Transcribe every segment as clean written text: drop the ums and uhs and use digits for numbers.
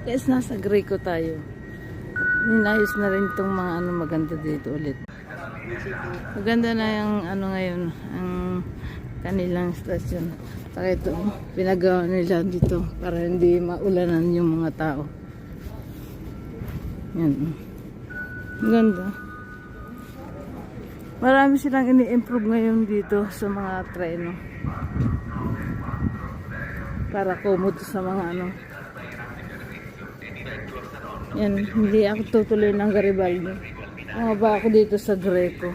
Guys, nasa Greco tayo. Ninayos na rin itong mga ano maganda dito ulit. Maganda na yung ano ngayon, ang kanilang stasyon. Saka ito, pinagawa nila dito para hindi maulanan yung mga tao. Yan. Ganda. Marami silang ini-improve ngayon dito sa mga treno. Para komodo sa mga ano. Yan, hindi ako tutuloy ng Garibaldi. Ba ako dito sa Greco.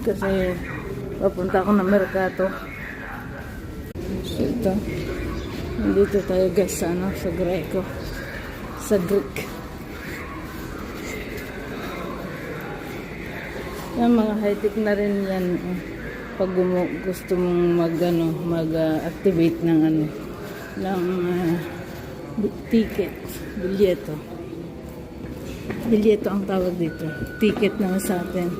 Kasi papunta ako ng Mercato. So ito. Nandito tayo guys sa, ano, sa Greco. Sa Greek. Yan, mga high-tech na rin yan. Pag gusto mong mag-activate ng ano, ng ticket, bilyeto. Bilyeto ang tawag dito. Ticket naman sa atin.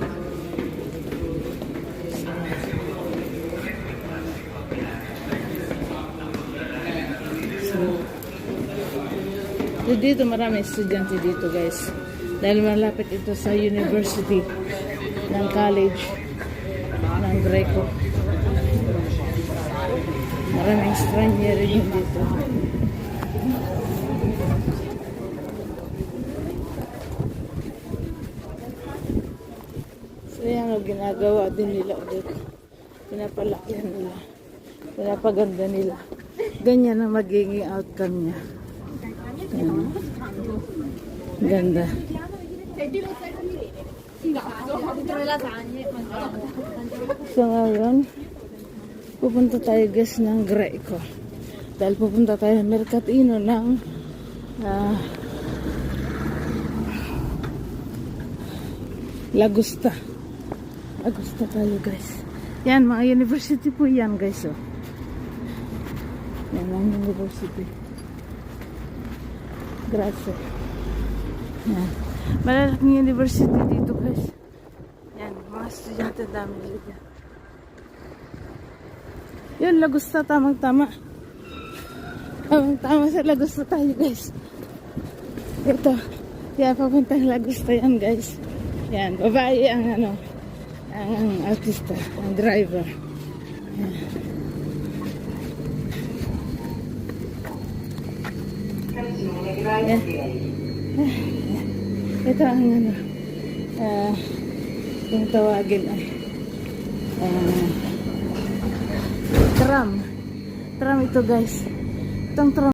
So, dito marami estudyante dito guys. Dahil malapit ito sa university ng college ng Greco. Maraming stranger rin dito. So yan o, ginagawa din nila ulit. Pinapalakihan nila. Pinapaganda nila. Ganyan ang magiging outcome niya. Yan. Ganda. So ngayon, pupunta tayo guys ng Greco. Dahil pupunta tayo ng Mercatino ng Lagusta. Lagusta tayo guys. Yan, mga university po yan guys. Oh. Yan ang university. Grazie. Yan. Malalaking university dito guys. Yan, mga estudyante dami dito. Yun, Lagusta, tamang-tama. Tamang-tama sa Lagusta tayo guys. Ito. Yan, papuntang Lagusta yan guys. Yan, babae ang ano, ang artista, ang driver. Yan. Yan. Ito ang ano, yung tawagin ay tram. Tram ito guys. Itong tram